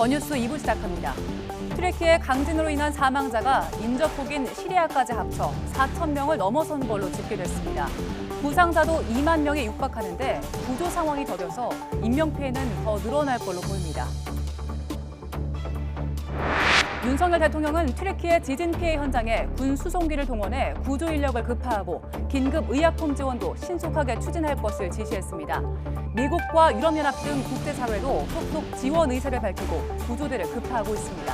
더뉴스 2부 시작합니다. 튀르키예 강진으로 인한 사망자가 인접국인 시리아까지 합쳐 4천 명을 넘어선 걸로 집계됐습니다. 부상자도 2만 명에 육박하는데 구조 상황이 더뎌서 인명피해는 더 늘어날 걸로 보입니다. 윤석열 대통령은 튀르키예 지진 피해 현장에 군 수송기를 동원해 구조 인력을 급파하고 긴급 의약품 지원도 신속하게 추진할 것을 지시했습니다. 미국과 유럽연합 등 국제사회도 속속 지원 의사를 밝히고 구조대를 급파하고 있습니다.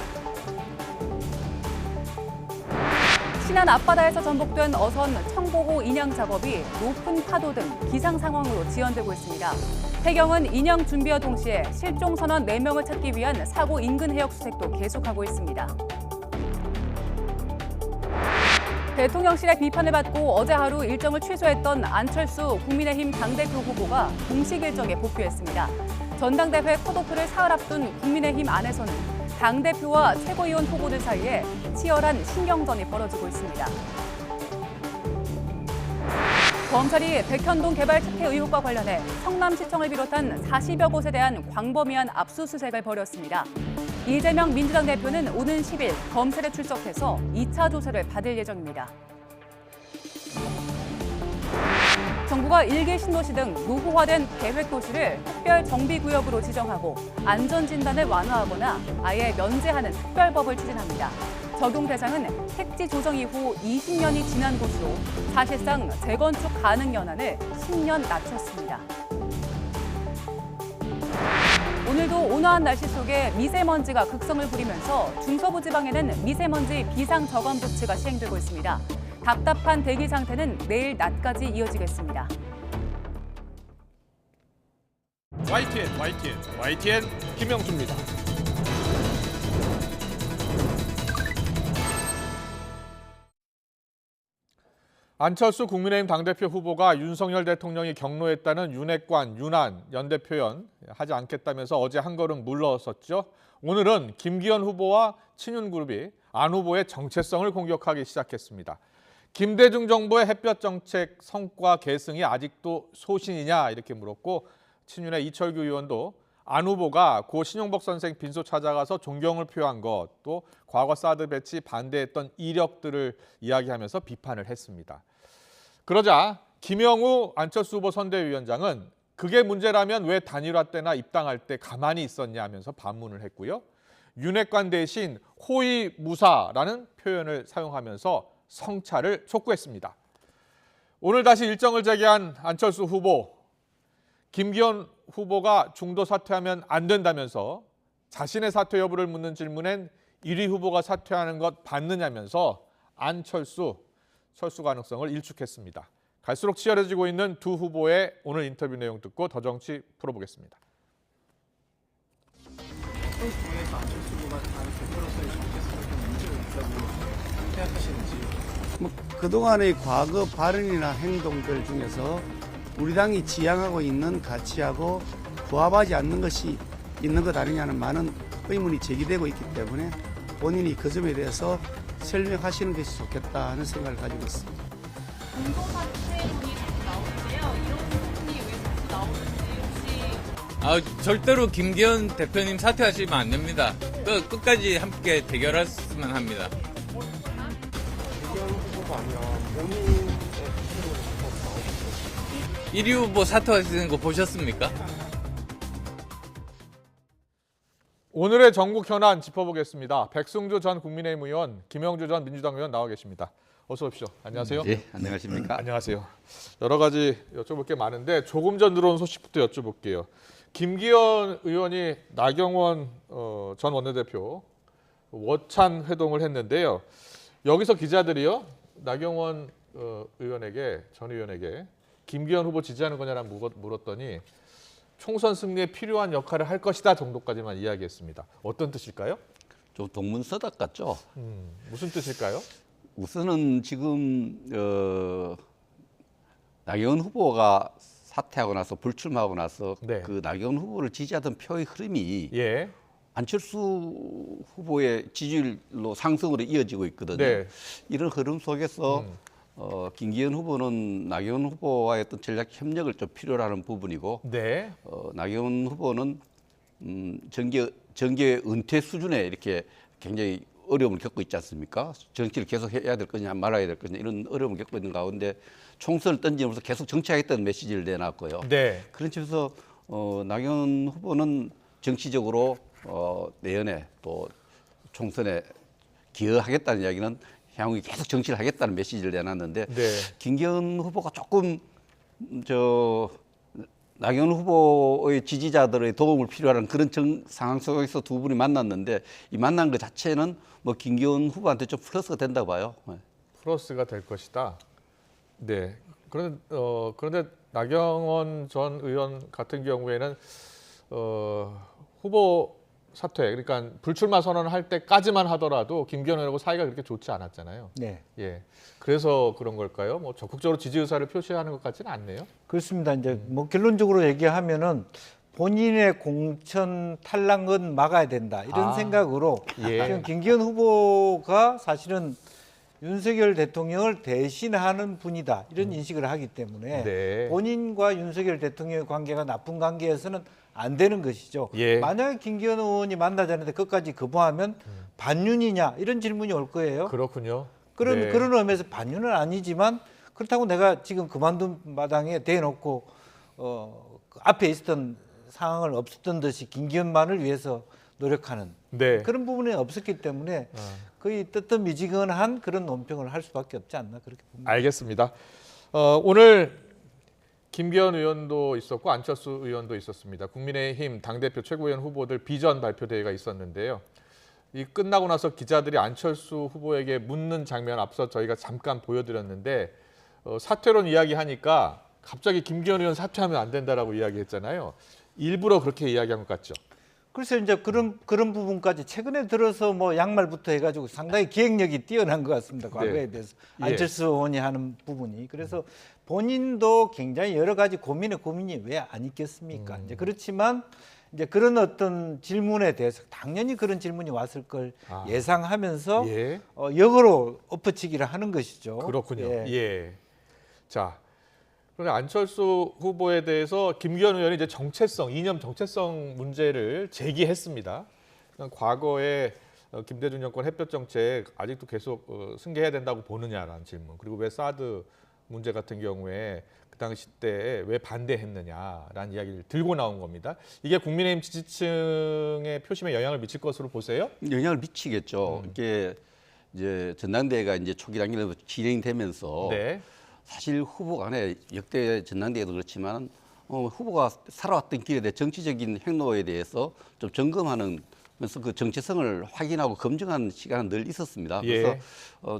신안 앞바다에서 전복된 어선 청보호 인양 작업이 높은 파도 등 기상 상황으로 지연되고 있습니다. 해경은 인양 준비와 동시에 실종 선원 4명을 찾기 위한 사고 인근 해역 수색도 계속하고 있습니다. 대통령실의 비판을 받고 어제 하루 일정을 취소했던 안철수 국민의힘 당대표 후보가 공식 일정에 복귀했습니다. 전당대회 컷오프를 사흘 앞둔 국민의힘 안에서는 당대표와 최고위원 후보들 사이에 치열한 신경전이 벌어지고 있습니다. 검찰이 백현동 개발 특혜 의혹과 관련해 성남시청을 비롯한 40여 곳에 대한 광범위한 압수수색을 벌였습니다. 이재명 민주당 대표는 오는 10일 검찰에 출석해서 2차 조사를 받을 예정입니다. 정부가 일개 신도시 등 노후화된 계획도시를 특별 정비구역으로 지정하고 안전진단을 완화하거나 아예 면제하는 특별법을 추진합니다. 적용 대상은 택지 조정 이후 20년이 지난 곳으로 사실상 재건축 가능 연한을 10년 낮췄습니다. 오늘도 온화한 날씨 속에 미세먼지가 극성을 부리면서 중서부 지방에는 미세먼지 비상저감 조치가 시행되고 있습니다. 답답한 대기 상태는 내일 낮까지 이어지겠습니다. YTN 김영수입니다. 안철수 국민의힘 당대표 후보가 윤석열 대통령이 경로했다는 윤핵관, 윤안, 연대 표현 하지 않겠다면서 어제 한 걸음 물러섰죠. 오늘은 김기현 후보와 친윤그룹이 안 후보의 정체성을 공격하기 시작했습니다. 김대중 정부의 햇볕 정책 성과 계승이 아직도 소신이냐 이렇게 물었고 친윤의 이철규 의원도 안 후보가 고 신용복 선생 빈소 찾아가서 존경을 표한 것, 또 과거 사드 배치 반대했던 이력들을 이야기하면서 비판을 했습니다. 그러자 김영우 안철수 후보 선대위원장은 그게 문제라면 왜 단일화 때나 입당할 때 가만히 있었냐 하면서 반문을 했고요. 윤핵관 대신 호위무사라는 표현을 사용하면서 성찰을 촉구했습니다. 오늘 다시 일정을 재개한 안철수 후보, 김기현 후보가 중도 사퇴하면 안 된다면서 자신의 사퇴 여부를 묻는 질문엔 1위 후보가 사퇴하는 것 받느냐면서 안철수, 철수 가능성을 일축했습니다. 갈수록 치열해지고 있는 두 후보의 오늘 인터뷰 내용 듣고 더 정치 풀어보겠습니다. 안철수 후보가 다른 대표로서의 정체성에 문제가 있다고 생각하시는지. 그동안의 과거 발언이나 행동들 중에서 우리 당이 지향하고 있는 가치하고 부합하지 않는 것이 있는 것 아니냐는 많은 의문이 제기되고 있기 때문에 본인이 그 점에 대해서 설명하시는 것이 좋겠다 하는 생각을 가지고 있습니다. 공동사퇴론이 자꾸 나오는데요. 이런 부분이 왜 자꾸 나오는지 혹시... 절대로 김기현 대표님 사퇴하시면 안 됩니다. 끝까지 함께 대결했으면 합니다. 김기현 후보가 아니라 본인의 뜻으로 나오셨어요. 1위 후보 사퇴하시는 거 보셨습니까? 오늘의 전국 현안 짚어보겠습니다. 백승주 전 국민의힘 의원, 김영주 전 민주당 의원 나와 계십니다. 어서 오십시오. 안녕하세요. 네, 안녕하십니까? 안녕하세요. 여러 가지 여쭤볼 게 많은데 조금 전 들어온 소식부터 여쭤볼게요. 김기현 의원이 나경원 전 원내대표 워찬 회동을 했는데요. 여기서 기자들이요, 나경원 전 의원에게 김기현 후보 지지하는 거냐라고 물었더니 총선 승리에 필요한 역할을 할 것이다 정도까지만 이야기했습니다. 어떤 뜻일까요? 좀 동문서답 같죠? 무슨 뜻일까요? 우선은 지금 나경원 후보가 사퇴하고 나서 불출마하고 나서 네. 그 나경원 후보를 지지하던 표의 흐름이 예. 안철수 후보의 지지율로 상승으로 이어지고 있거든요. 네. 이런 흐름 속에서 김기현 후보는 나경원 후보와의 어떤 전략 협력을 좀 필요로 하는 부분이고 네. 나경원 후보는 정계 은퇴 수준에 이렇게 굉장히 어려움을 겪고 있지 않습니까? 정치를 계속 해야 될 거냐 말아야 될 거냐 이런 어려움을 겪고 있는 가운데 총선을 던지면서 계속 정치하겠다는 메시지를 내놨고요. 네. 그런 측에서 나경원 후보는 정치적으로 내년에 또 총선에 기여하겠다는 이야기는 향후 계속 정치를 하겠다는 메시지를 내놨는데 네. 김기현 후보가 조금 나경원 후보의 지지자들의 도움을 필요하는 그런 상황 속에서 두 분이 만났는데 이 만난 것 자체는 뭐 김기현 후보한테 좀 플러스가 된다고 봐요. 플러스가 될 것이다. 네. 그런데 나경원 전 의원 같은 경우에는 후보 사퇴, 그러니까 불출마 선언을 할 때까지만 하더라도 김기현 의원하고 사이가 그렇게 좋지 않았잖아요. 네. 예. 그래서 그런 걸까요? 뭐 적극적으로 지지 의사를 표시하는 것 같지는 않네요. 그렇습니다. 이제 뭐 결론적으로 얘기하면은 본인의 공천 탈락은 막아야 된다 이런 생각으로 예. 지금 김기현 후보가 사실은 윤석열 대통령을 대신하는 분이다 이런 인식을 하기 때문에 네. 본인과 윤석열 대통령의 관계가 나쁜 관계에서는 안 되는 것이죠. 예. 만약에 김기현 의원이 만나자는데 끝까지 거부하면 반윤이냐 이런 질문이 올 거예요. 그렇군요. 그런 네. 그런 의미에서 반윤은 아니지만 그렇다고 내가 지금 그만둔 마당에 대놓고 그 앞에 있었던 상황을 없었던 듯이 김기현만을 위해서 노력하는 네. 그런 부분이 없었기 때문에 거의 뜨뜻미지근한 그런 논평을 할 수밖에 없지 않나 그렇게 봅니다. 알겠습니다. 오늘 김기현 의원도 있었고 안철수 의원도 있었습니다. 국민의힘 당대표 최고위원 후보들 비전 발표대회가 있었는데요. 이 끝나고 나서 기자들이 안철수 후보에게 묻는 장면 앞서 저희가 잠깐 보여드렸는데 사퇴론 이야기하니까 갑자기 김기현 의원 사퇴하면 안 된다라고 이야기했잖아요. 일부러 그렇게 이야기한 것 같죠. 글쎄 이제 그런 부분까지 최근에 들어서 뭐 양말부터 해가지고 상당히 기획력이 뛰어난 것 같습니다. 과거에 비해서 예. 안철수 의원이 하는 부분이 그래서 본인도 굉장히 여러 가지 고민이 왜 안 있겠습니까? 이제 그렇지만 이제 그런 어떤 질문에 대해서 당연히 그런 질문이 왔을 걸 예상하면서 예. 역으로 엎어치기를 하는 것이죠. 그렇군요. 예. 예. 자, 그런데 안철수 후보에 대해서 김기현 의원이 이제 이념 정체성 문제를 제기했습니다. 과거에 김대중 정권 햇볕 정책 아직도 계속 승계해야 된다고 보느냐라는 질문. 그리고 왜 사드 문제 같은 경우에 그 당시 때 왜 반대했느냐라는 이야기를 들고 나온 겁니다. 이게 국민의힘 지지층의 표심에 영향을 미칠 것으로 보세요? 영향을 미치겠죠. 이게 이제 전당대회가 이제 초기 단계로 진행되면서 네. 사실 후보 간에 역대 전당대회도 그렇지만 후보가 살아왔던 길에 대해 정치적인 행로에 대해서 좀 점검하는 그래서 그 정체성을 확인하고 검증하는 시간은 늘 있었습니다. 그래서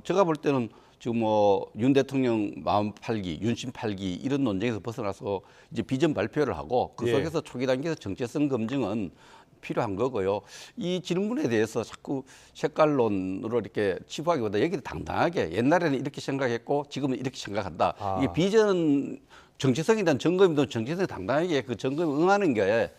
제가 볼 때는 지금 뭐 윤 대통령 마음 팔기, 윤심 팔기 이런 논쟁에서 벗어나서 이제 비전 발표를 하고 그 속에서 초기 단계에서 정체성 검증은 필요한 거고요. 이 질문에 대해서 자꾸 색깔론으로 이렇게 치부하기보다 여기를 당당하게 옛날에는 이렇게 생각했고 지금은 이렇게 생각한다. 이게 비전 정체성에 대한 점검도 정체성에 당당하게 그 점검에 응하는 게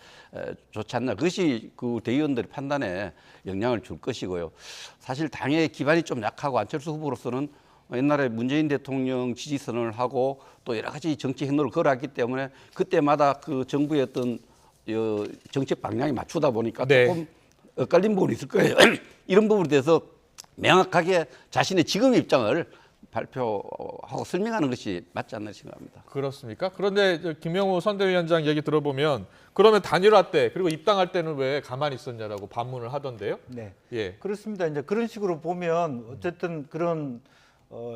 좋지 않나. 그것이 그 대의원들의 판단에 영향을 줄 것이고요. 사실 당의 기반이 좀 약하고 안철수 후보로서는 옛날에 문재인 대통령 지지선언을 하고 또 여러 가지 정치 행로를 걸어왔기 때문에 그때마다 그 정부의 어떤 정책 방향에 맞추다 보니까 조금 엇갈린 부분이 있을 거예요. 이런 부분에 대해서 명확하게 자신의 지금의 입장을 발표하고 설명하는 것이 맞지 않나 생각합니다. 그렇습니까? 그런데 김영우 선대위원장 얘기 들어보면 그러면 단일화 때 그리고 입당할 때는 왜 가만히 있었냐라고 반문을 하던데요. 네. 예. 그렇습니다. 이제 그런 식으로 보면 어쨌든 그런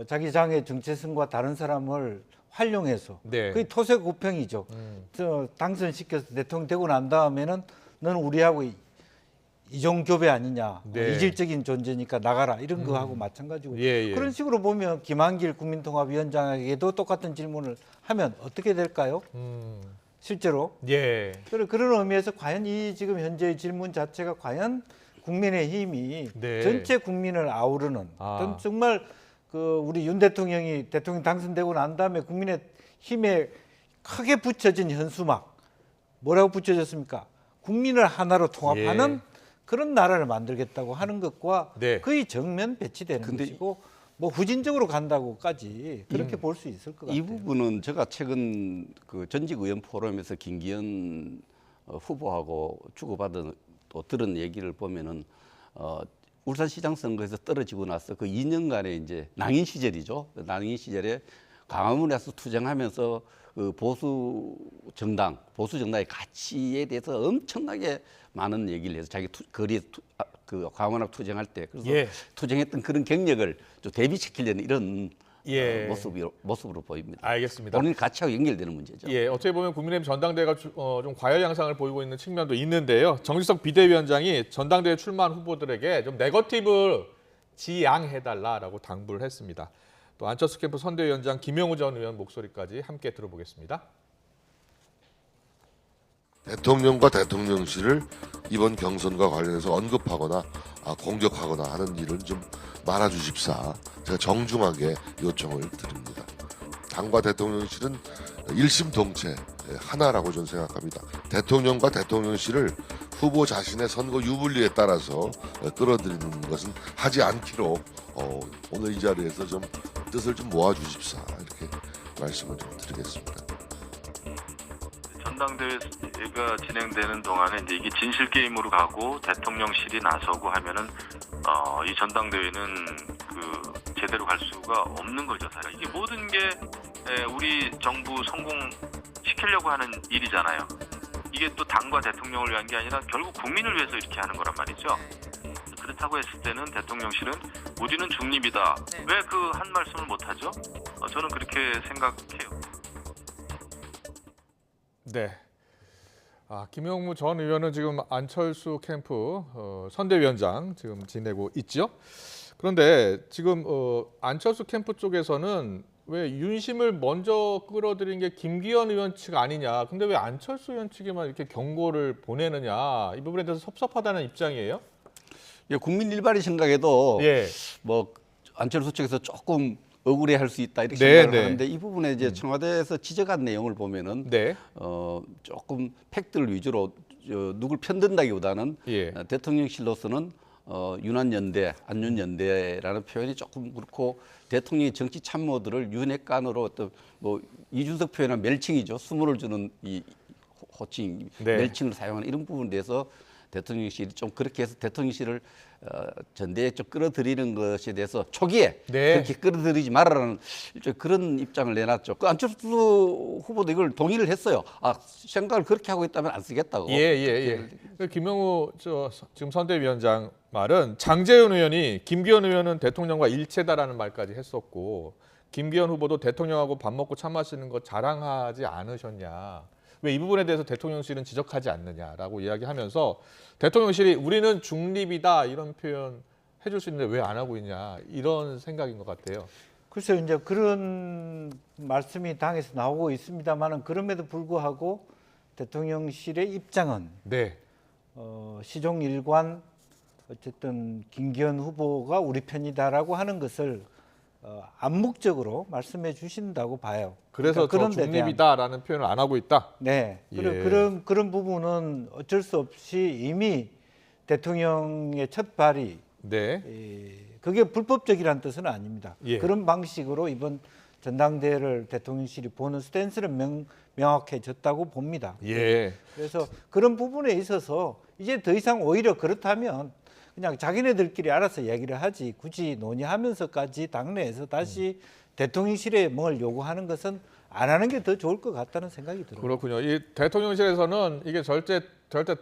자기 장의 정체성과 다른 사람을 활용해서 네. 그게 토색고평이죠. 저 당선시켜서 대통령 되고 난 다음에는 너는 우리하고 이종교배 아니냐, 네. 이질적인 존재니까 나가라 이런 거하고 마찬가지고 예. 그런 식으로 보면 김한길 국민통합위원장에게도 똑같은 질문을 하면 어떻게 될까요? 실제로 예. 그런 의미에서 과연 이 지금 현재의 질문 자체가 과연 국민의힘이 네. 전체 국민을 아우르는 어떤 정말 그 우리 윤 대통령이 대통령 당선되고 난 다음에 국민의힘에 크게 붙여진 현수막 뭐라고 붙여졌습니까? 국민을 하나로 통합하는 그런 나라를 만들겠다고 하는 것과 거의 정면 배치되는 것이고 뭐 후진적으로 간다고까지 그렇게 볼 수 있을 것 같아요. 이 부분은 제가 최근 그 전직 의원 포럼에서 김기현 후보하고 주고받은 또 들은 얘기를 보면은 울산시장 선거에서 떨어지고 나서 그 2년간의 이제 낭인 시절이죠. 그 낭인 시절에 광화문에서 투쟁하면서 그 보수 정당의 가치에 대해서 엄청나게 많은 얘기를 해서 자기 그 광화문 앞 투쟁할 때 그래서 예. 투쟁했던 그런 경력을 좀 대비시키려는 이런 예. 모습으로 보입니다. 알겠습니다. 본인 가치하고 연결되는 문제죠. 예, 어떻게 보면 국민의힘 전당대회가 좀 과열 양상을 보이고 있는 측면도 있는데요. 정지석 비대위원장이 전당대회 출마한 후보들에게 좀 네거티브 지양해달라라고 당부를 했습니다. 또 안철수 캠프 선대위원장 김영우 전 의원 목소리까지 함께 들어보겠습니다. 대통령과 대통령실을 이번 경선과 관련해서 언급하거나 공격하거나 하는 일은 좀 말아주십사 제가 정중하게 요청을 드립니다. 당과 대통령실은 일심동체 하나라고 저는 생각합니다. 대통령과 대통령실을 후보 자신의 선거 유불리에 따라서 끌어들이는 것은 하지 않기로 오늘 이 자리에서 좀 뜻을 좀 모아주십사 이렇게 말씀을 좀 드리겠습니다. 전당대회가 진행되는 동안에 이제 이게 진실 게임으로 가고 대통령실이 나서고 하면은 이 전당대회는 그 제대로 갈 수가 없는 거죠. 사실 이게 모든 게 우리 정부 성공시키려고 하는 일이잖아요. 이게 또 당과 대통령을 위한 게 아니라 결국 국민을 위해서 이렇게 하는 거란 말이죠. 그렇다고 했을 때는 대통령실은 우리는 중립이다. 왜 그 한 말씀을 못 하죠? 저는 그렇게 생각해요. 네. 김영무 전 의원은 지금 안철수 캠프 선대위원장 지금 지내고 있죠. 그런데 지금 안철수 캠프 쪽에서는 왜 윤심을 먼저 끌어들인 게 김기현 의원 측 아니냐. 근데 왜 안철수 의원 측에만 이렇게 경고를 보내느냐. 이 부분에 대해서 섭섭하다는 입장이에요. 예, 국민 일반의 생각에도 예. 뭐 안철수 측에서 조금 억울해할 수 있다 이렇게 네, 생각을 네. 하는데 이 부분에 이제 청와대에서 지적한 내용을 보면은 네. 조금 팩트를 위주로 누굴 편든다기보다는 예. 대통령실로서는 윤한연대, 안윤연대라는 표현이 조금 그렇고 대통령의 정치 참모들을 윤핵관으로 어떤 뭐 이준석 표현은 멸칭이죠. 수모를 주는 이 호칭, 네. 멸칭을 사용하는 이런 부분에 대해서 대통령실이 좀 그렇게 해서 대통령실을 전대에 좀 끌어들이는 것에 대해서 초기에 네. 그렇게 끌어들이지 말아라는 일종의 그런 입장을 내놨죠. 그 안철수 후보도 이걸 동의를 했어요. 생각을 그렇게 하고 있다면 안 쓰겠다고. 예. 김영우 지금 선대위원장 말은 장제윤 의원이 김기현 의원은 대통령과 일체다라는 말까지 했었고 김기현 후보도 대통령하고 밥 먹고 차 마시는 거 자랑하지 않으셨냐. 왜 이 부분에 대해서 대통령실은 지적하지 않느냐라고 이야기하면서 대통령실이 우리는 중립이다 이런 표현 해줄 수 있는데 왜 안 하고 있냐 이런 생각인 것 같아요. 글쎄요, 이제 그런 말씀이 당에서 나오고 있습니다만은 그럼에도 불구하고 대통령실의 입장은 네. 시종일관 어쨌든 김기현 후보가 우리 편이다라고 하는 것을 암묵적으로 말씀해 주신다고 봐요. 그래서 그러니까 저 중립이다라는 표현을 안 하고 있다. 네, 예. 그런 부분은 어쩔 수 없이 이미 대통령의 첫 발이 네. 그게 불법적이라는 뜻은 아닙니다. 예. 그런 방식으로 이번 전당대회를 대통령실이 보는 스탠스는 명확해졌다고 봅니다. 예. 그래서 그런 부분에 있어서 이제 더 이상 오히려 그렇다면 그냥 자기네들끼리 알아서 이야기를 하지 굳이 논의하면서까지 당내에서 다시 대통령실에 뭘 요구하는 것은 안 하는 게 더 좋을 것 같다는 생각이 들어요. 그렇군요. 이 대통령실에서는 이게 절대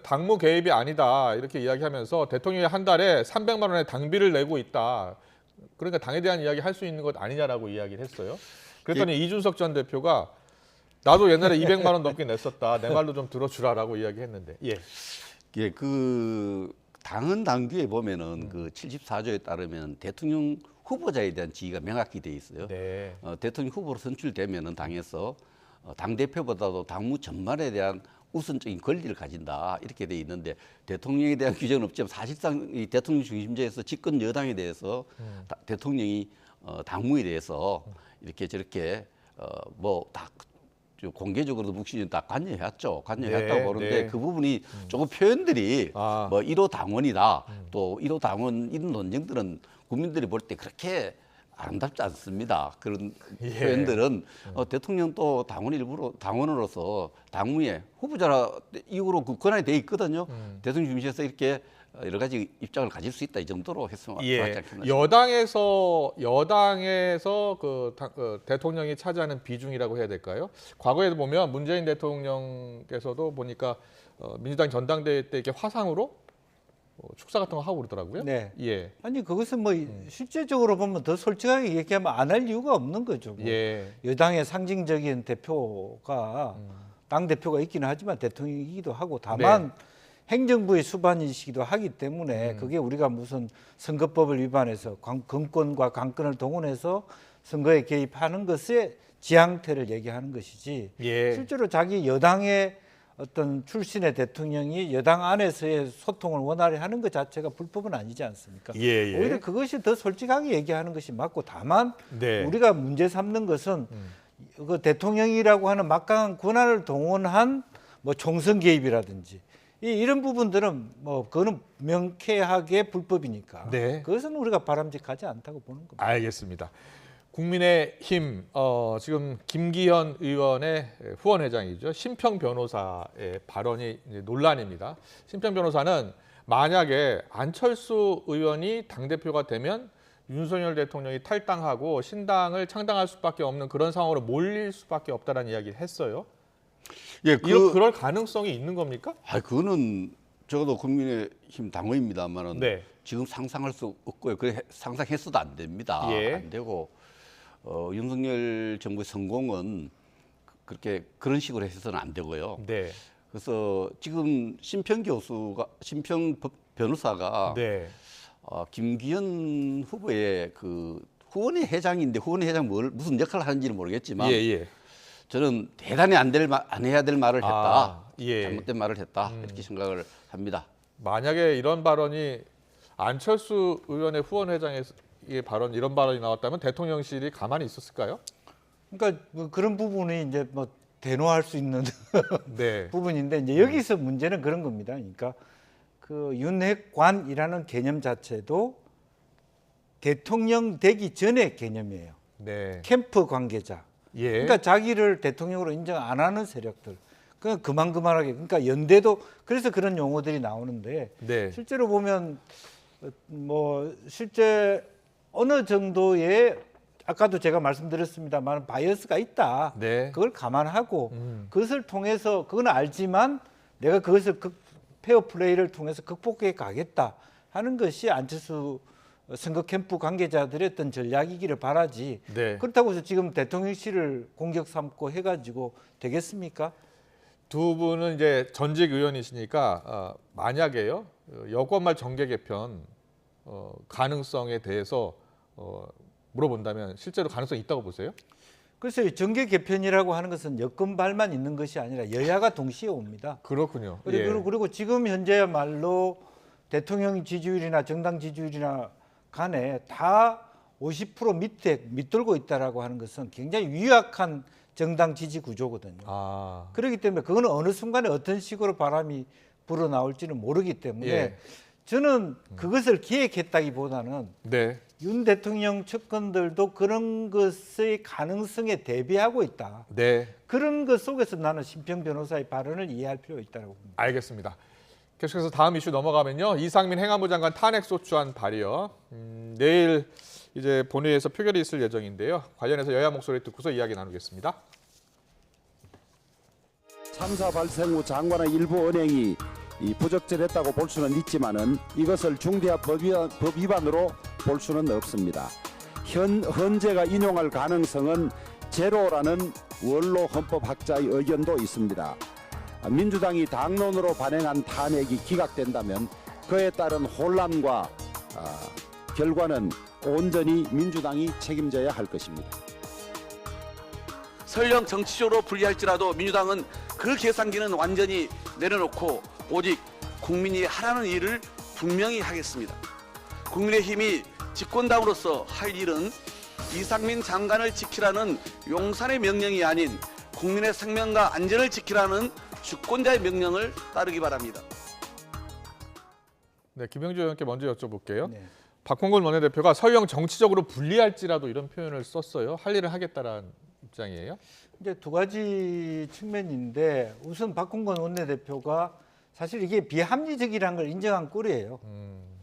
당무 개입이 아니다 이렇게 이야기하면서 대통령이 한 달에 300만 원의 당비를 내고 있다. 그러니까 당에 대한 이야기 할 수 있는 것 아니냐라고 이야기를 했어요. 그랬더니 이준석 전 대표가 나도 옛날에 200만 원 넘게 냈었다. 내 말도 좀 들어주라라고 이야기했는데. 예. 예, 그 당헌 당규에 보면은 그 74조에 따르면 대통령 후보자에 대한 지위가 명확히 돼 있어요. 네. 대통령 후보로 선출되면은 당에서 당 대표보다도 당무 전반에 대한 우선적인 권리를 가진다 이렇게 돼 있는데 대통령에 대한 규정은 없지만 사실상 이 대통령 중심제에서 집권 여당에 대해서 대통령이 당무에 대해서 이렇게 저렇게 뭐 다 공개적으로도 묵시는 다 관여해왔죠. 관여했다고 네, 보는데 네. 그 부분이 조금 표현들이 뭐 1호 당원이다 또 1호 당원 이런 논쟁들은 국민들이 볼 때 그렇게 아름답지 않습니다. 그런 예. 표현들은 대통령 또 당원으로서 당무에 후보자라 이후로 그 권한이 돼 있거든요. 대통령 중심에서 이렇게 여러 가지 입장을 가질 수 있다 이 정도로 했으면 좋았지 예. 않겠나. 여당에서 그 대통령이 차지하는 비중이라고 해야 될까요? 과거에도 보면 문재인 대통령께서도 보니까 민주당 전당대회 때 이렇게 화상으로 축사 같은 거 하고 그러더라고요. 네. 예. 아니 그것은 뭐 실제적으로 보면 더 솔직하게 얘기하면 안 할 이유가 없는 거죠. 뭐. 예. 여당의 상징적인 대표가 당 대표가 있기는 하지만 대통령이기도 하고 다만 행정부의 수반이시기도 하기 때문에 그게 우리가 무슨 선거법을 위반해서 금권과 강권을 동원해서 선거에 개입하는 것의 지향태를 얘기하는 것이지 예. 실제로 자기 여당의 어떤 출신의 대통령이 여당 안에서의 소통을 원활히 하는 것 자체가 불법은 아니지 않습니까? 예, 예. 오히려 그것이 더 솔직하게 얘기하는 것이 맞고 다만 네. 우리가 문제 삼는 것은 그 대통령이라고 하는 막강한 권한을 동원한 뭐 총선 개입이라든지 이런 부분들은 뭐 그거는 명쾌하게 불법이니까 네. 그것은 우리가 바람직하지 않다고 보는 겁니다. 알겠습니다. 국민의힘 지금 김기현 의원의 후원회장이죠. 심평 변호사의 발언이 이제 논란입니다. 심평 변호사는 만약에 안철수 의원이 당대표가 되면 윤석열 대통령이 탈당하고 신당을 창당할 수밖에 없는 그런 상황으로 몰릴 수밖에 없다는 이야기를 했어요. 예, 그럴 가능성이 있는 겁니까? 그거는 적어도 국민의힘 당원입니다만은 네. 지금 상상할 수 없고요. 그래 상상했어도 안 됩니다. 예. 안 되고 윤석열 정부의 성공은 그렇게 그런 식으로 해서는 안 되고요. 네. 그래서 지금 심평 변호사가 네. 김기현 후보의 그 후원회 회장인데 후원회 회장 무슨 역할을 하는지는 모르겠지만 예. 저는 대단히 안 해야 될 말을 했다. 예. 잘못된 말을 했다. 이렇게 생각을 합니다. 만약에 이런 발언이 안철수 의원의 후원회장의 발언 이런 발언이 나왔다면 대통령실이 가만히 있었을까요? 그러니까 뭐 그런 부분이 이제 뭐 대노할 수 있는 네. 부분인데 이제 여기서 문제는 그런 겁니다. 그러니까 그 윤핵관이라는 개념 자체도 대통령 되기 전의 개념이에요. 네. 캠프 관계자. 예. 그러니까 자기를 대통령으로 인정 안 하는 세력들. 그냥 그만하게. 그러니까 연대도 그래서 그런 용어들이 나오는데 네. 실제로 보면 뭐 실제 어느 정도의 아까도 제가 말씀드렸습니다만 바이어스가 있다. 네. 그걸 감안하고 그것을 통해서 그건 알지만 내가 그것을 페어 플레이를 통해서 극복해 가겠다 하는 것이 안철수 선거 캠프 관계자들의 어떤 전략이기를 바라지. 네. 그렇다고 해서 지금 대통령실을 공격 삼고 해가지고 되겠습니까? 두 분은 이제 전직 의원이시니까 만약에요 여권말 정계 개편 가능성에 대해서 물어본다면 실제로 가능성이 있다고 보세요? 글쎄요, 정계 개편이라고 하는 것은 여권발만 있는 것이 아니라 여야가 동시에 옵니다. 그렇군요. 그리고 지금 현재야말로 대통령 지지율이나 정당 지지율이나 간에 다 50% 밑에 밑돌고 있다라고 하는 것은 굉장히 유약한 정당 지지 구조거든요. 그렇기 때문에 그거는 어느 순간에 어떤 식으로 바람이 불어 나올지는 모르기 때문에 저는 그것을 기획했다기보다는 네. 윤 대통령 측근들도 그런 것의 가능성에 대비하고 있다. 네. 그런 것 속에서 나는 심평 변호사의 발언을 이해할 필요가 있다고 봅니다. 알겠습니다. 계속해서 다음 이슈 넘어가면요. 이상민 행안부 장관 탄핵소추안 발의 내일 이제 본회의에서 표결이 있을 예정인데요. 관련해서 여야 목소리 듣고서 이야기 나누겠습니다. 참사 발생 후 장관의 일부 언행이 부적절했다고 볼 수는 있지만은 이것을 중대한 법 위반으로 볼 수는 없습니다. 헌재가 인용할 가능성은 제로라는 원로 헌법학자의 의견도 있습니다. 민주당이 당론으로 발행한 탄핵이 기각된다면 그에 따른 혼란과 결과는 온전히 민주당이 책임져야 할 것입니다. 설령 정치적으로 불리할지라도 민주당은 그 계산기는 완전히 내려놓고 오직 국민이 하라는 일을 분명히 하겠습니다. 국민의힘이 집권당으로서 할 일은 이상민 장관을 지키라는 용산의 명령이 아닌 국민의 생명과 안전을 지키라는 주권자의 명령을 따르기 바랍니다. 네, 김영주 의원께 먼저 여쭤볼게요. 네. 박홍근 원내대표가 설령 정치적으로 불리할지라도 이런 표현을 썼어요. 할 일을 하겠다라는 입장이에요. 이제 두 가지 측면인데 우선 박홍근 원내대표가 사실 이게 비합리적이라는 걸 인정한 꼴이에요.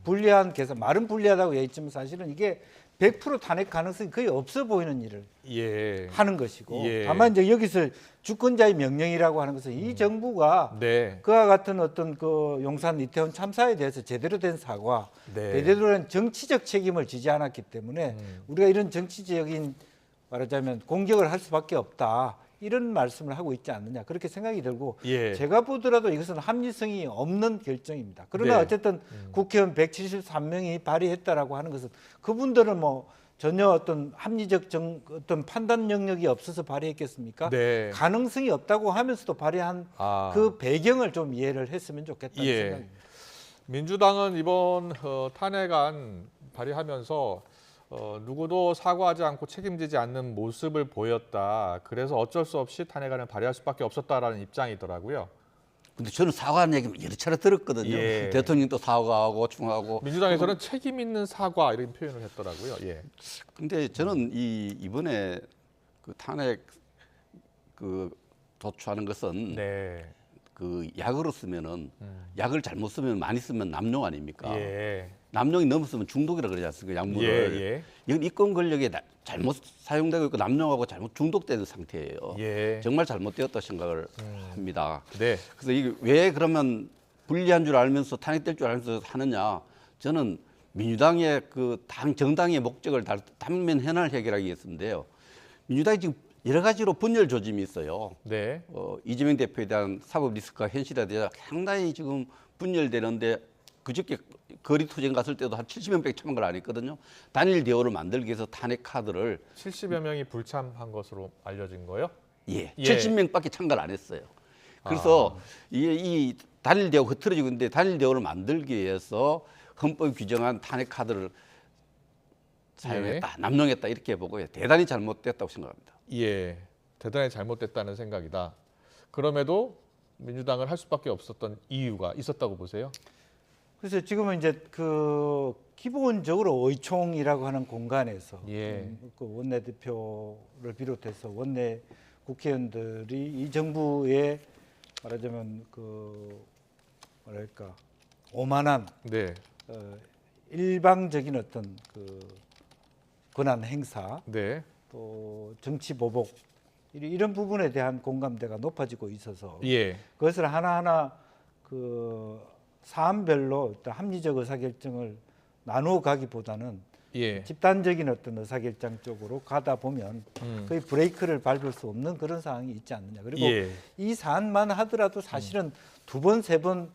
불리한 계산, 말은 불리하다고 얘기했지만 사실은 이게 100% 탄핵 가능성이 거의 없어 보이는 일을 예. 하는 것이고 예. 다만 이제 여기서 주권자의 명령이라고 하는 것은 이 정부가 네. 그와 같은 어떤 그 용산 이태원 참사에 대해서 제대로 된 사과, 네. 제대로 된 정치적 책임을 지지 않았기 때문에 우리가 이런 정치적인 말하자면 공격을 할 수밖에 없다. 이런 말씀을 하고 있지 않느냐 그렇게 생각이 들고 예. 제가 보더라도 이것은 합리성이 없는 결정입니다. 그러나 네. 어쨌든 국회의원 173명이 발의했다라고 하는 것은 그분들은 뭐 전혀 어떤 합리적 어떤 판단 영역이 없어서 발의했겠습니까? 네. 가능성이 없다고 하면서도 발의한 그 배경을 좀 이해를 했으면 좋겠다는 예. 생각입니다. 민주당은 이번 탄핵안 발의하면서 누구도 사과하지 않고 책임지지 않는 모습을 보였다. 그래서 어쩔 수 없이 탄핵안을 발의할 수밖에 없었다라는 입장이더라고요. 근데 저는 사과하는 얘기 여러 차례 들었거든요. 예. 대통령도 사과하고 충하고. 민주당에서는 책임 있는 사과 이런 표현을 했더라고요. 예. 근데 저는 이번에 그 탄핵 도출하는 것은 네. 그 약으로 쓰면은 약을 잘못 쓰면 많이 쓰면 남용 아닙니까? 예. 남용이 넘었으면 중독이라 그러지 않습니까? 약물을. 예. 이건 이권 권력에 잘못 사용되고 있고 남용하고 잘못 중독되는 상태예요. 예. 정말 잘못되었다 생각을 합니다. 네. 그래서 이게 왜 그러면 불리한 줄 알면서 탄핵될 줄 알면서 하느냐? 저는 민주당의 그 정당의 목적을 단면 현안을 해결하기 위해서인데요. 민주당이 지금 여러 가지로 분열 조짐이 있어요. 네. 이재명 대표에 대한 사법 리스크가 현실에 대해서 상당히 지금 분열되는데 그저께 거리투쟁 갔을 때도 한 70명밖에 참은 걸 안 했거든요. 단일 대우를 만들기 위해서 탄핵 카드를 70여 명이 불참한 것으로 알려진 거요? 예, 예. 70명밖에 참가를 안 했어요. 그래서 이 단일 대우가 흐트러지고 있는데 단일 대우를 만들기 위해서 헌법 규정한 탄핵 카드를 사용했다, 남용했다 이렇게 보고 대단히 잘못됐다고 생각합니다. 예, 대단히 잘못됐다는 생각이다. 그럼에도 민주당을 할 수밖에 없었던 이유가 있었다고 보세요? 그래서 지금은 이제 그 기본적으로 의총이라고 하는 공간에서 예. 그 원내대표를 비롯해서 원내 국회의원들이 이 정부의 말하자면 그 뭐랄까 오만한 네. 일방적인 어떤 그 권한 행사 네. 또 정치 보복 이런 부분에 대한 공감대가 높아지고 있어서 예. 그것을 하나하나 그 사안별로 어떤 합리적 의사결정을 나누어 가기보다는 예. 집단적인 어떤 의사결정 쪽으로 가다 보면 거의 브레이크를 밟을 수 없는 그런 상황이 있지 않느냐. 그리고 예. 이 사안만 하더라도 사실은 두 번, 세 번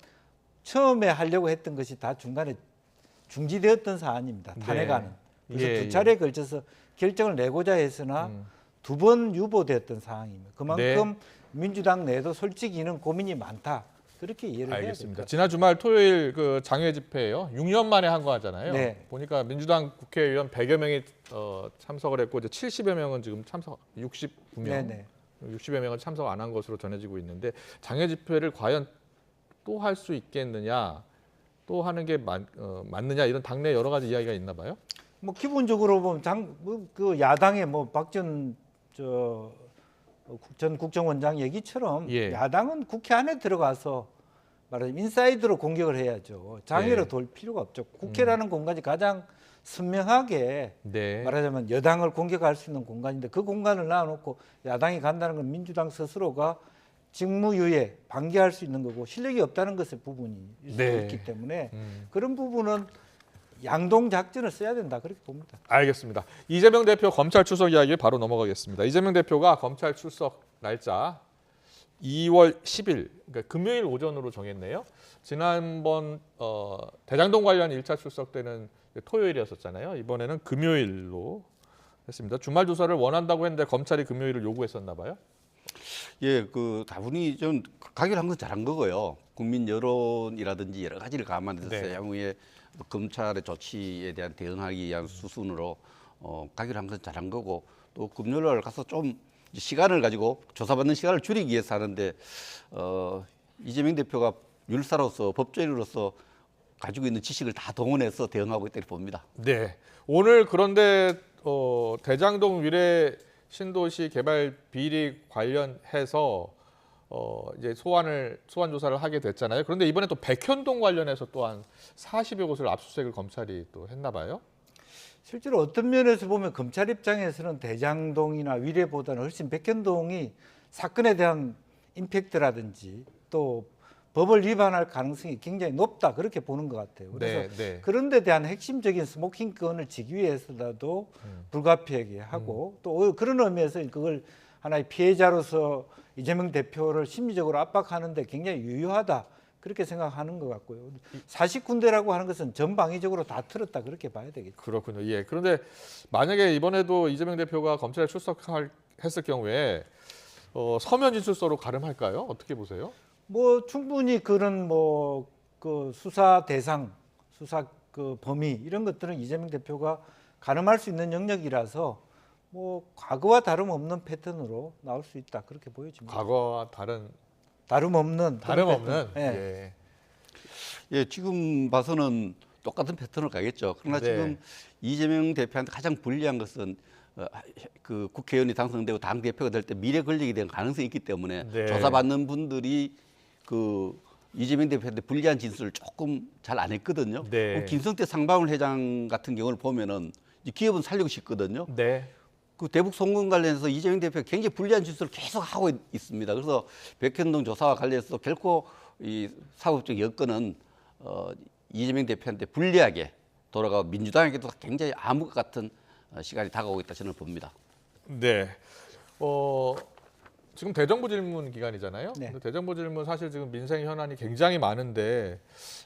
처음에 하려고 했던 것이 다 중간에 중지되었던 사안입니다. 탄핵안은. 그래서 예, 두 차례에 걸쳐서 결정을 내고자 했으나 두 번 유보되었던 상황입니다. 그만큼 민주당 내도 솔직히는 고민이 많다. 그렇게 이해를 해야 됩니다. 지난 주말 토요일 그 장외 집회예요. 6년 만에 한 거 하잖아요. 네. 보니까 민주당 국회의원 100여 명이 참석을 했고 이제 70여 명은 지금 참석 69명. 네네. 60여 명은 참석 안 한 것으로 전해지고 있는데 장외 집회를 과연 또 할 수 있겠느냐, 또 하는 게 맞느냐 이런 당내 여러 가지 이야기가 있나 봐요. 뭐 기본적으로 보면 그 야당의 뭐 박전 전 국정원장 얘기처럼 예. 야당은 국회 안에 들어가서 말하자면 인사이드로 공격을 해야죠. 장외로 네. 돌 필요가 없죠. 국회라는 공간이 가장 선명하게 네. 말하자면 여당을 공격할 수 있는 공간인데 그 공간을 놔놓고 야당이 간다는 건 민주당 스스로가 직무유예 방기할 수 있는 거고 실력이 없다는 것의 부분이 네. 있기 때문에 그런 부분은 양동 작전을 써야 된다 그렇게 봅니다. 알겠습니다. 이재명 대표 검찰 출석 이야기 바로 넘어가겠습니다. 이재명 대표가 검찰 출석 날짜 2월 10일, 그러니까 금요일 오전으로 정했네요. 지난번 대장동 관련 1차 출석 때는 토요일이었었잖아요. 이번에는 금요일로 했습니다. 주말 조사를 원한다고 했는데 검찰이 금요일을 요구했었나 봐요. 예, 다분히 좀 가결한 건 잘한 거고요. 국민 여론이라든지 여러 가지를 감안해서 향후에 검찰의 조치에 대한 대응하기 위한 수순으로 가결한 건 잘한 거고 또 금요일 가서 좀 시간을 가지고 조사받는 시간을 줄이기 위해서 하는데 이재명 대표가 율사로서 법조인으로서 가지고 있는 지식을 다 동원해서 대응하고 있다고 봅니다. 네. 오늘 그런데 대장동 위례 신도시 개발 비리 관련해서 이제 소환 조사를 하게 됐잖아요. 그런데 이번에 또 백현동 관련해서 또한 40여 곳을 압수수색을 검찰이 또 했나 봐요. 실제로 어떤 면에서 보면 검찰 입장에서는 대장동이나 위례보다는 훨씬 백현동이 사건에 대한 임팩트라든지 또 법을 위반할 가능성이 굉장히 높다 그렇게 보는 것 같아요. 그래서 그런 데 대한 핵심적인 스모킹건을 지기 위해서라도 불가피하게 하고 또 그런 의미에서 그걸 하나의 피해자로서 이재명 대표를 심리적으로 압박하는 데 굉장히 유효하다 그렇게 생각하는 것 같고요. 40군데라고 하는 것은 전방위적으로 다 틀었다 그렇게 봐야 되겠죠. 그렇군요. 예. 그런데 만약에 이번에도 이재명 대표가 검찰에 출석했을 경우에 서면 진술서로 가름할까요? 어떻게 보세요? 뭐 충분히 그런 그 수사 대상, 수사 그 범위 이런 것들은 이재명 대표가 가늠할 수 있는 영역이라서 뭐 과거와 다름없는 패턴으로 나올 수 있다 그렇게 보여집니다. 과거와 다름없는. 예. 예, 지금 봐서는 똑같은 패턴을 가겠죠. 그러나 지금 이재명 대표한테 가장 불리한 것은 그 국회의원이 당선되고 당 대표가 될 때 미래 권력이 된 가능성이 있기 때문에 조사받는 분들이 그 이재명 대표한테 불리한 진술을 조금 잘 안 했거든요. 김성태 상방울 회장 같은 경우를 보면은 기업은 살리고 싶거든요. 그 대북 송금 관련해서 이재명 대표가 굉장히 불리한 진술을 계속 하고 있습니다. 그래서 백현동 조사와 관련해서 결코 이 사법적 여건은 이재명 대표한테 불리하게 돌아가고 민주당에게도 굉장히 암흑 같은 시간이 다가오고 있다 저는 봅니다. 네. 지금 대정부 질문 기간이잖아요. 근데 대정부 질문 사실 지금 민생 현안이 굉장히 많은데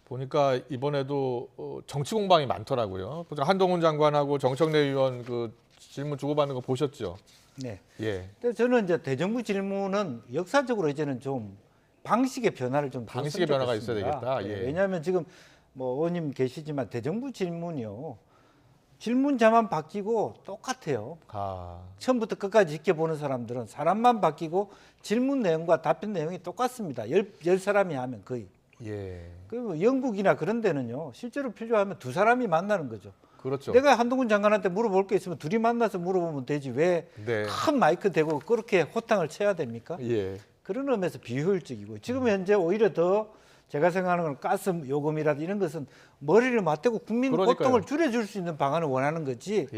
보니까 이번에도 정치 공방이 많더라고요. 한동훈 장관하고 정청래 의원 그 질문 주고받는 거 보셨죠? 네. 예. 근데 저는 이제 대정부 질문은 역사적으로 이제는 좀 방식의 변화를 좀 방식의 변화가 있어야 되겠다. 예. 왜냐하면 지금 뭐 의원님 계시지만 대정부 질문이요. 질문자만 바뀌고 똑같아요. 처음부터 끝까지 지켜보는 사람들은 사람만 바뀌고 질문 내용과 답변 내용이 똑같습니다. 열 사람이 하면 거의. 그리고 영국이나 그런 데는요. 실제로 필요하면 두 사람이 만나는 거죠. 그렇죠. 내가 한동훈 장관한테 물어볼 게 있으면 둘이 만나서 물어보면 되지 왜 큰 마이크 대고 그렇게 호탕을 쳐야 됩니까? 그런 의미에서 비효율적이고 지금 현재 오히려 더 제가 생각하는 건 가스 요금이라든지 이런 것은 머리를 맞대고 국민 고통을 줄여줄 수 있는 방안을 원하는 거지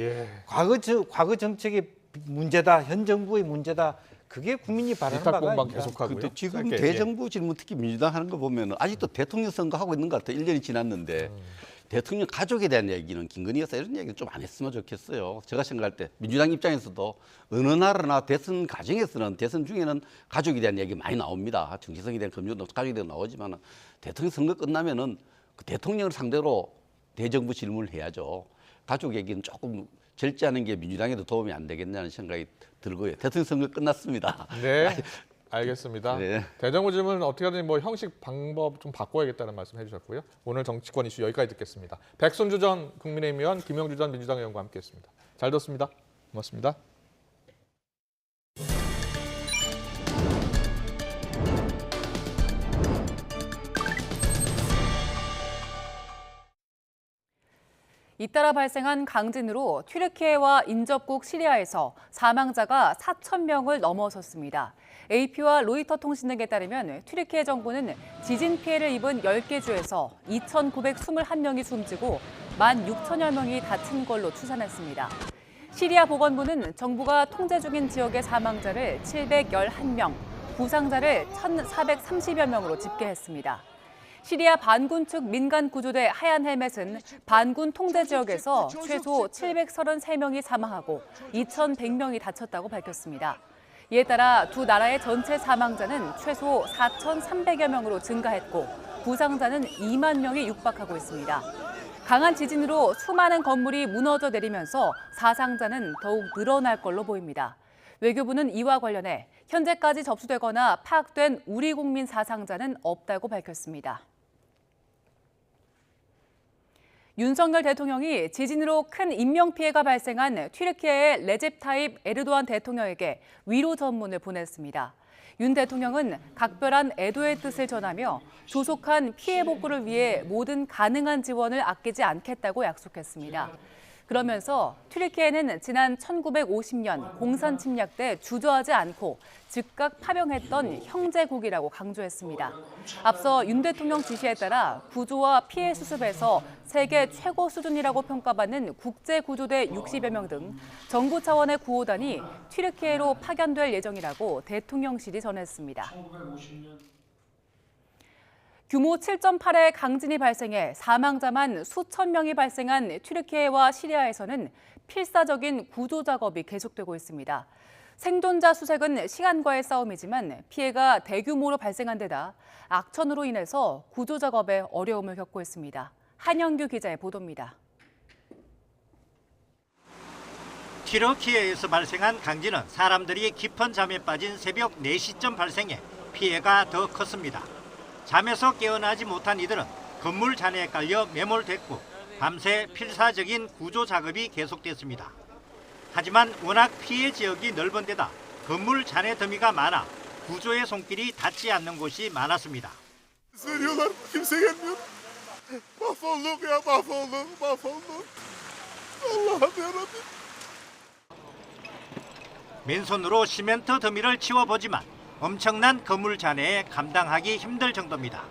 과거 정책의 문제다, 현 정부의 문제다. 그게 국민이 바라는 바가 아닙니다. 계속하고요. 지금 대정부 질문 특히 민주당 하는 거 보면 아직도 대통령 선거 하고 있는 것 같아요. 1년이 지났는데 대통령 가족에 대한 얘기는 김건희 여사 이런 얘기는 좀 안 했으면 좋겠어요. 제가 생각할 때 민주당 입장에서도 어느 나라나 대선 과정에서는 대선 중에는 가족에 대한 얘기 많이 나옵니다. 정치성에 대한 검증도 가족에 대한 나오지만 대통령 선거 끝나면은 그 대통령을 상대로 대정부 질문을 해야죠. 가족 얘기는 조금 절제하는 게 민주당에도 도움이 안 되겠냐는 생각이 들고요. 대통령 선거 끝났습니다. 네. 알겠습니다. 대정부 질문 어떻게 하든 뭐 형식 방법 좀 바꿔야겠다는 말씀 해주셨고요. 오늘 정치권 이슈 여기까지 듣겠습니다. 백순주 전 국민의힘 의원, 김영주 전 민주당 의원과 함께했습니다. 잘 듣습니다. 고맙습니다. 잇따라 발생한 강진으로 튀르키예와 인접국 시리아에서 사망자가 4,000명을 넘어섰습니다. AP와 로이터 통신 등에 따르면 튀르키예 정부는 지진 피해를 입은 10개 주에서 2,921명이 숨지고 16,000여 명이 다친 걸로 추산했습니다. 시리아 보건부는 정부가 통제 중인 지역의 사망자를 711명, 부상자를 1,430여 명으로 집계했습니다. 시리아 반군 측 민간 구조대 하얀 헬멧은 반군 통제 지역에서 최소 733명이 사망하고 2,100명이 다쳤다고 밝혔습니다. 이에 따라 두 나라의 전체 사망자는 최소 4,300여 명으로 증가했고 부상자는 2만 명이 육박하고 있습니다. 강한 지진으로 수많은 건물이 무너져 내리면서 사상자는 더욱 늘어날 걸로 보입니다. 외교부는 이와 관련해 현재까지 접수되거나 파악된 우리 국민 사상자는 없다고 밝혔습니다. 윤석열 대통령이 지진으로 큰 인명피해가 발생한 튀르키예의 레집 타입 에르도안 대통령에게 위로 전문을 보냈습니다. 윤 대통령은 각별한 애도의 뜻을 전하며 조속한 피해 복구를 위해 모든 가능한 지원을 아끼지 않겠다고 약속했습니다. 그러면서 튀르키예는 지난 1950년 공산 침략 때 주저하지 않고 즉각 파병했던 형제국이라고 강조했습니다. 앞서 윤 대통령 지시에 따라 구조와 피해 수습에서 세계 최고 수준이라고 평가받는 국제구조대 60여 명 등 정부 차원의 구호단이 튀르키예로 파견될 예정이라고 대통령실이 전했습니다. 규모 7.8의 강진이 발생해 사망자만 수천 명이 발생한 튀르키예와 시리아에서는 필사적인 구조 작업이 계속되고 있습니다. 생존자 수색은 시간과의 싸움이지만 피해가 대규모로 발생한 데다 악천후로 인해서 구조 작업에 어려움을 겪고 있습니다. 한영규 기자의 보도입니다. 튀르키예에서 발생한 강진은 사람들이 깊은 잠에 빠진 새벽 4시쯤 발생해 피해가 더 컸습니다. 잠에서 깨어나지 못한 이들은 건물 잔해에 깔려 매몰됐고 밤새 필사적인 구조 작업이 계속됐습니다. 하지만 워낙 피해 지역이 넓은 데다 건물 잔해 더미가 많아 구조의 손길이 닿지 않는 곳이 많았습니다. 맨손으로 시멘트 더미를 치워보지만 엄청난 건물 잔해에 감당하기 힘들 정도입니다.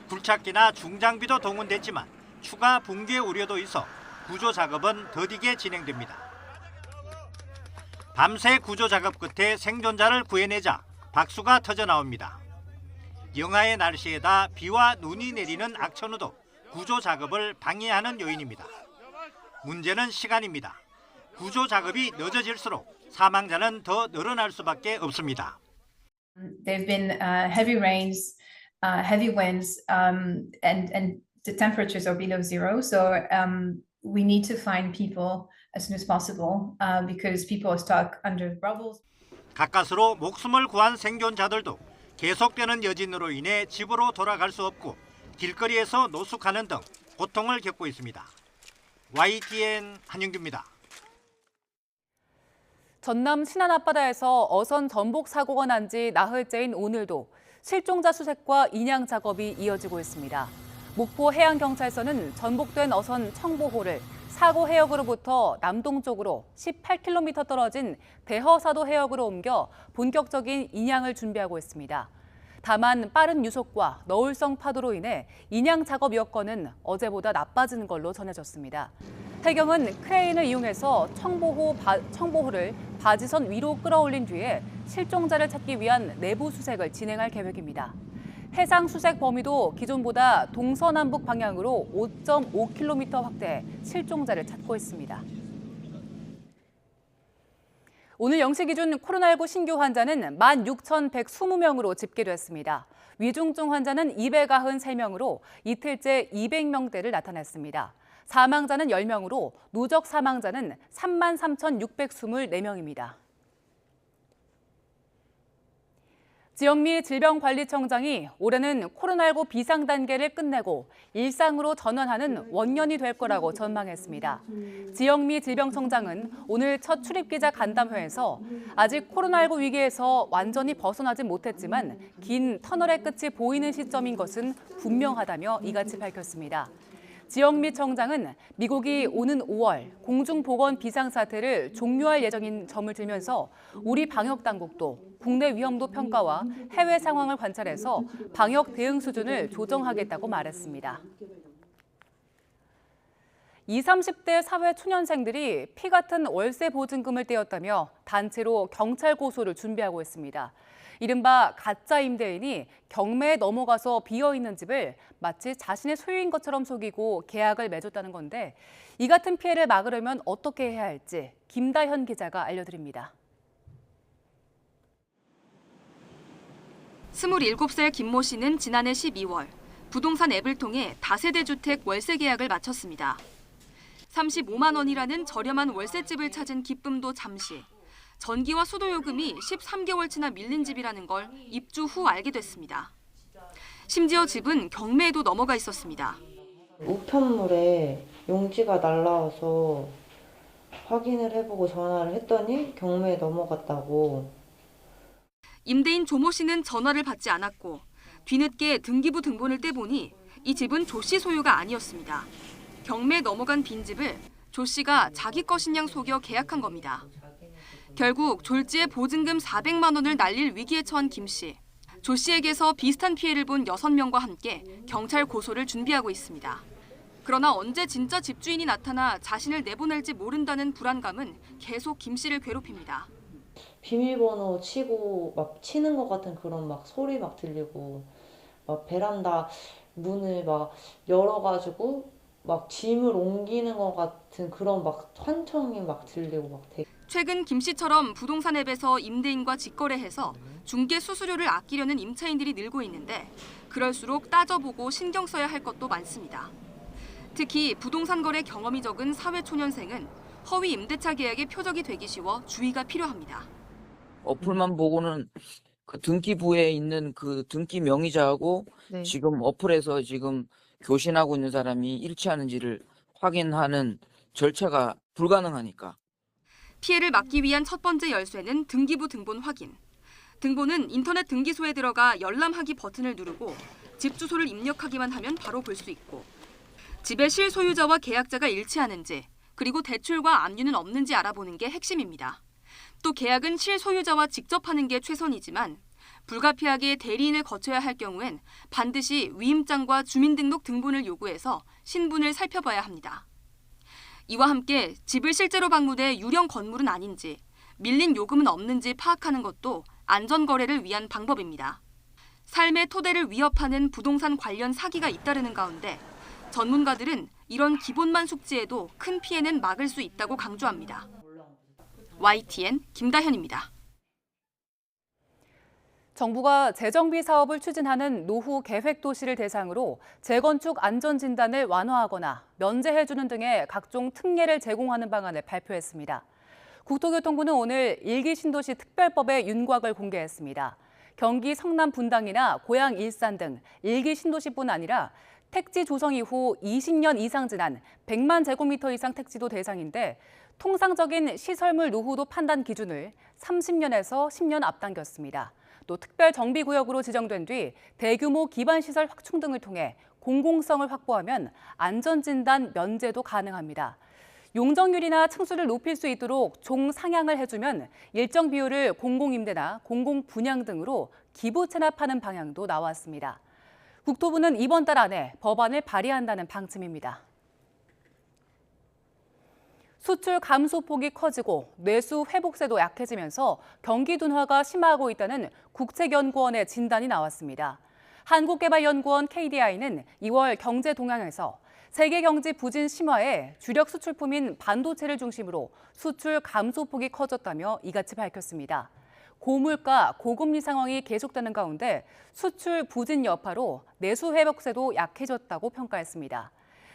굴착기나 중장비도 동원됐지만 추가 붕괴 우려도 있어 구조 작업은 더디게 진행됩니다. 밤새 구조 작업 끝에 생존자를 구해내자 박수가 터져 나옵니다. 영하의 날씨에다 비와 눈이 내리는 악천후도 구조 작업을 방해하는 요인입니다. 문제는 시간입니다. 구조 작업이 늦어질수록 사망자는 더 늘어날 수밖에 없습니다. There've been heavy rains, heavy winds, and the temperatures are below zero. So we need to find people as soon as possible because people are stuck under rubble. 가까스로 목숨을 구한 생존자들도 계속되는 여진으로 인해 집으로 돌아갈 수 없고 길거리에서 노숙하는 등 고통을 겪고 있습니다. YTN 한영규입니다. 전남 신안 앞바다에서 어선 전복 사고가 난 지 나흘째인 오늘도 실종자 수색과 인양 작업이 이어지고 있습니다. 목포 해양경찰서는 전복된 어선 청보호를 사고 해역으로부터 남동쪽으로 18km 떨어진 대허사도 해역으로 옮겨 본격적인 인양을 준비하고 있습니다. 다만 빠른 유속과 너울성 파도로 인해 인양 작업 여건은 어제보다 나빠지는 걸로 전해졌습니다. 해경은 크레인을 이용해서 청보호를 바지선 위로 끌어올린 뒤에 실종자를 찾기 위한 내부 수색을 진행할 계획입니다. 해상 수색 범위도 기존보다 동서남북 방향으로 5.5km 확대해 실종자를 찾고 있습니다. 오늘 0시 기준 코로나19 신규 환자는 16,120명으로 집계됐습니다. 위중증 환자는 293명으로 이틀째 200명대를 나타냈습니다. 사망자는 10명으로 누적 사망자는 33,624명입니다. 지영미 질병관리청장이 올해는 코로나19 비상 단계를 끝내고 일상으로 전환하는 원년이 될 거라고 전망했습니다. 지영미 질병청장은 오늘 첫 출입기자 간담회에서 아직 코로나19 위기에서 완전히 벗어나지 못했지만 긴 터널의 끝이 보이는 시점인 것은 분명하다며 이같이 밝혔습니다. 지영미 청장은 미국이 오는 5월 공중보건 비상사태를 종료할 예정인 점을 들면서 우리 방역당국도 국내 위험도 평가와 해외 상황을 관찰해서 방역 대응 수준을 조정하겠다고 말했습니다. 20, 30대 사회초년생들이 피 같은 월세 보증금을 떼었다며 단체로 경찰 고소를 준비하고 있습니다. 이른바 가짜 임대인이 경매에 넘어가서 비어있는 집을 마치 자신의 소유인 것처럼 속이고 계약을 맺었다는 건데 이 같은 피해를 막으려면 어떻게 해야 할지 김다현 기자가 알려드립니다. 27살 김모 씨는 지난해 12월 부동산 앱을 통해 다세대 주택 월세 계약을 마쳤습니다. 35만 원이라는 저렴한 월세집을 찾은 기쁨도 잠시. 전기와 수도 요금이 13개월치나 밀린 집이라는 걸 입주 후 알게 됐습니다. 심지어 집은 경매에도 넘어가 있었습니다. 우편물에 용지가 날라와서 확인을 해보고 전화를 했더니 경매에 넘어갔다고. 임대인 조모 씨는 전화를 받지 않았고 뒤늦게 등기부 등본을 떼보니 이 집은 조 씨 소유가 아니었습니다. 경매 넘어간 빈집을 조 씨가 자기 것인 양 속여 계약한 겁니다. 결국 졸지에 보증금 400만 원을 날릴 위기에 처한 김 씨. 조 씨에게서 비슷한 피해를 본 6명과 함께 경찰 고소를 준비하고 있습니다. 그러나 언제 진짜 집주인이 나타나 자신을 내보낼지 모른다는 불안감은 계속 김 씨를 괴롭힙니다. 비밀번호 치고 막 치는 것 같은 그런 막 소리 막 들리고 막 베란다 문을 막 열어가지고 막 짐을 옮기는 것 같은 그런 막 환청이 막 들리고 막 되게. 최근 김 씨처럼 부동산 앱에서 임대인과 직거래해서 중개 수수료를 아끼려는 임차인들이 늘고 있는데 그럴수록 따져보고 신경 써야 할 것도 많습니다. 특히 부동산 거래 경험이 적은 사회초년생은 허위 임대차 계약의 표적이 되기 쉬워 주의가 필요합니다. 어플만 보고는 그 등기부에 있는 그 등기 명의자하고 네. 지금 어플에서 지금 교신하고 있는 사람이 일치하는지를 확인하는 절차가 불가능하니까. 피해를 막기 위한 첫 번째 열쇠는 등기부 등본 확인. 등본은 인터넷 등기소에 들어가 열람하기 버튼을 누르고 집 주소를 입력하기만 하면 바로 볼 수 있고 집의 실소유자와 계약자가 일치하는지 그리고 대출과 압류는 없는지 알아보는 게 핵심입니다. 또 계약은 실소유자와 직접 하는 게 최선이지만 불가피하게 대리인을 거쳐야 할 경우엔 반드시 위임장과 주민등록 등본을 요구해서 신분을 살펴봐야 합니다. 이와 함께 집을 실제로 방문해 유령 건물은 아닌지, 밀린 요금은 없는지 파악하는 것도 안전거래를 위한 방법입니다. 삶의 토대를 위협하는 부동산 관련 사기가 잇따르는 가운데 전문가들은 이런 기본만 숙지해도 큰 피해는 막을 수 있다고 강조합니다. YTN 김다현입니다. 정부가 재정비 사업을 추진하는 노후 계획도시를 대상으로 재건축 안전진단을 완화하거나 면제해주는 등의 각종 특례를 제공하는 방안을 발표했습니다. 국토교통부는 오늘 1기 신도시 특별법의 윤곽을 공개했습니다. 경기 성남 분당이나 고양 일산 등 1기 신도시뿐 아니라 택지 조성 이후 20년 이상 지난 100만 제곱미터 이상 택지도 대상인데 통상적인 시설물 노후도 판단 기준을 30년에서 10년 앞당겼습니다. 또 특별정비구역으로 지정된 뒤 대규모 기반시설 확충 등을 통해 공공성을 확보하면 안전진단 면제도 가능합니다. 용적률이나 층수를 높일 수 있도록 종상향을 해주면 일정 비율을 공공임대나 공공분양 등으로 기부 체납하는 방향도 나왔습니다. 국토부는 이번 달 안에 법안을 발의한다는 방침입니다. 수출 감소폭이 커지고 내수 회복세도 약해지면서 경기 둔화가 심화하고 있다는 국책연구원의 진단이 나왔습니다. 한국개발연구원 KDI는 2월 경제 동향에서 세계 경제 부진 심화에 주력 수출품인 반도체를 중심으로 수출 감소폭이 커졌다며 이같이 밝혔습니다. 고물가, 고금리 상황이 계속되는 가운데 수출 부진 여파로 내수 회복세도 약해졌다고 평가했습니다.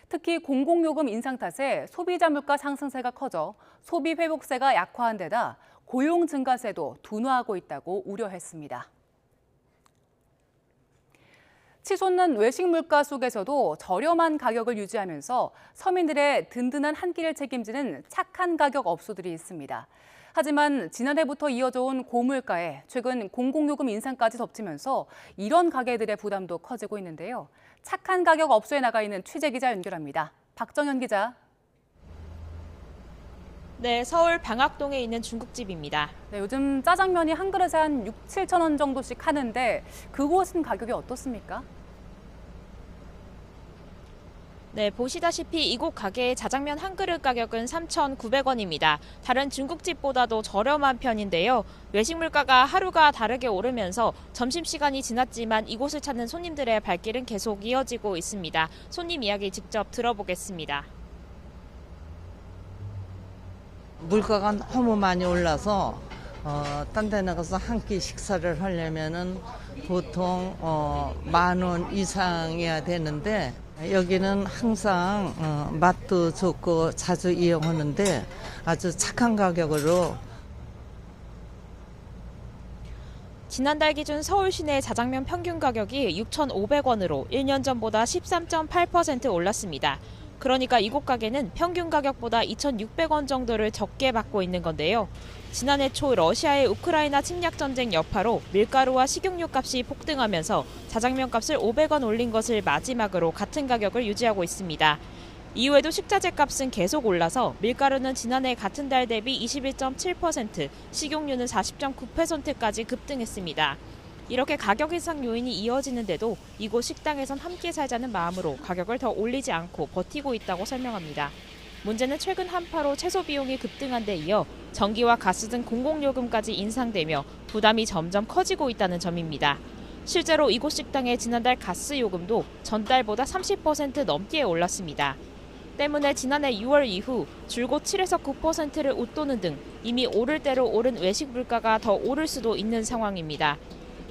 특히 공공요금 인상 탓에 소비자 물가 상승세가 커져 소비 회복세가 약화한 데다 고용 증가세도 둔화하고 있다고 우려했습니다. 치솟는 외식 물가 속에서도 저렴한 가격을 유지하면서 서민들의 든든한 한 끼를 책임지는 착한 가격 업소들이 있습니다. 하지만 지난해부터 이어져 온 고물가에 최근 공공요금 인상까지 덮치면서 이런 가게들의 부담도 커지고 있는데요. 착한 가격 업소에 나가 있는 취재기자 연결합니다. 박정현 기자. 네, 서울 방학동에 있는 중국집입니다. 네, 요즘 짜장면이 한 그릇에 한 6, 7천 원 정도씩 하는데 그곳은 가격이 어떻습니까? 네, 보시다시피 이곳 가게의 자장면 한 그릇 가격은 3,900원입니다. 다른 중국집보다도 저렴한 편인데요. 외식 물가가 하루가 다르게 오르면서 점심시간이 지났지만 이곳을 찾는 손님들의 발길은 계속 이어지고 있습니다. 손님 이야기 직접 들어보겠습니다. 물가가 너무 많이 올라서 딴 데 나가서 한 끼 식사를 하려면은 보통 10,000원 이상이야 되는데 여기는 항상 맛도 좋고 자주 이용하는데 아주 착한 가격으로. 지난달 기준 서울 시내 자장면 평균 가격이 6,500원으로 1년 전보다 13.8% 올랐습니다. 그러니까 이곳 가게는 평균 가격보다 2,600원 정도를 적게 받고 있는 건데요. 지난해 초 러시아의 우크라이나 침략 전쟁 여파로 밀가루와 식용유 값이 폭등하면서 자장면 값을 500원 올린 것을 마지막으로 같은 가격을 유지하고 있습니다. 이후에도 식자재 값은 계속 올라서 밀가루는 지난해 같은 달 대비 21.7%, 식용유는 40.9%까지 급등했습니다. 이렇게 가격 인상 요인이 이어지는데도 이곳 식당에선 함께 살자는 마음으로 가격을 더 올리지 않고 버티고 있다고 설명합니다. 문제는 최근 한파로 채소 비용이 급등한 데 이어 전기와 가스 등 공공요금까지 인상되며 부담이 점점 커지고 있다는 점입니다. 실제로 이곳 식당의 지난달 가스 요금도 전달보다 30% 넘게 올랐습니다. 때문에 지난해 6월 이후 줄곧 7에서 9%를 웃도는 등 이미 오를 대로 오른 외식 물가가 더 오를 수도 있는 상황입니다.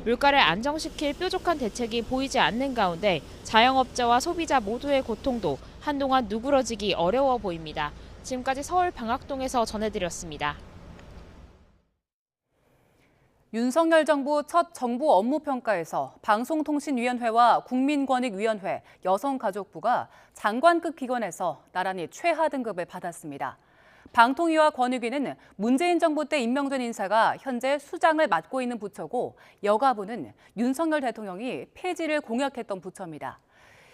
물가를 안정시킬 뾰족한 대책이 보이지 않는 가운데 자영업자와 소비자 모두의 고통도 한동안 누그러지기 어려워 보입니다. 지금까지 서울 방학동에서 전해드렸습니다. 윤석열 정부 첫 정부 업무평가에서 방송통신위원회와 국민권익위원회, 여성가족부가 장관급 기관에서 나란히 최하 등급을 받았습니다. 방통위와 권익위는 문재인 정부 때 임명된 인사가 현재 수장을 맡고 있는 부처고 여가부는 윤석열 대통령이 폐지를 공약했던 부처입니다.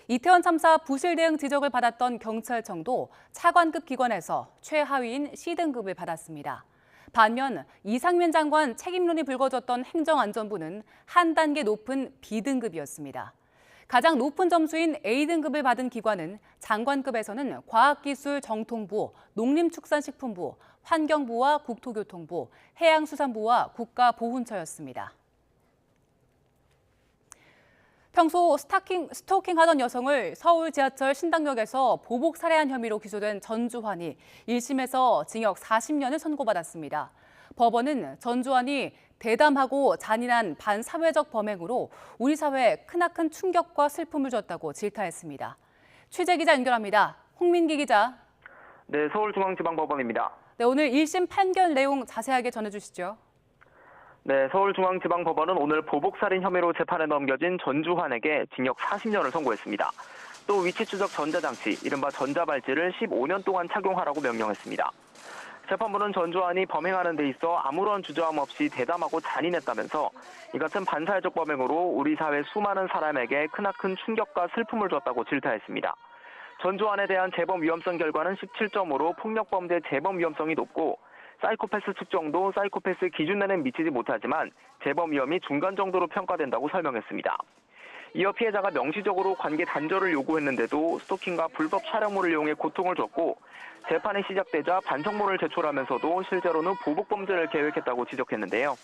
이태원 참사 부실 대응 지적을 받았던 경찰청도 차관급 기관에서 최하위인 C등급을 받았습니다. 반면 이상민 장관 책임론이 불거졌던 행정안전부는 한 단계 높은 B등급이었습니다. 가장 높은 점수인 A등급을 받은 기관은 장관급에서는 과학기술정통부, 농림축산식품부, 환경부와 국토교통부, 해양수산부와 국가보훈처였습니다. 평소 스토킹하던 여성을 서울 지하철 신당역에서 보복 살해한 혐의로 기소된 전주환이 1심에서 징역 40년을 선고받았습니다. 법원은 전주환이 대담하고 잔인한 반사회적 범행으로 우리 사회에 크나큰 충격과 슬픔을 줬다고 질타했습니다. 취재기자 연결합니다. 홍민기 기자. 네, 서울중앙지방법원입니다. 네, 오늘 1심 판결 내용 자세하게 전해주시죠. 네, 서울중앙지방법원은 오늘 보복살인 혐의로 재판에 넘겨진 전주환에게 징역 40년을 선고했습니다. 또 위치추적 전자장치, 이른바 전자발찌를 15년 동안 착용하라고 명령했습니다. 재판부는 전주환이 범행하는 데 있어 아무런 주저함 없이 대담하고 잔인했다면서 이것은 반사회적 범행으로 우리 사회 수많은 사람에게 크나큰 충격과 슬픔을 줬다고 질타했습니다. 전주환에 대한 재범 위험성 결과는 17점으로 폭력범죄 재범 위험성이 높고 사이코패스 측정도 사이코패스 기준 내는 미치지 못하지만 재범 위험이 중간 정도로 평가된다고 설명했습니다. 이어 피해자가 명시적으로 관계 단절을 요구했는데도 스토킹과 불법 촬영물을 이용해 고통을 줬고 재판이 시작되자 반성문을 제출하면서도 실제로는 보복범죄를 계획했다고 지적했는데요.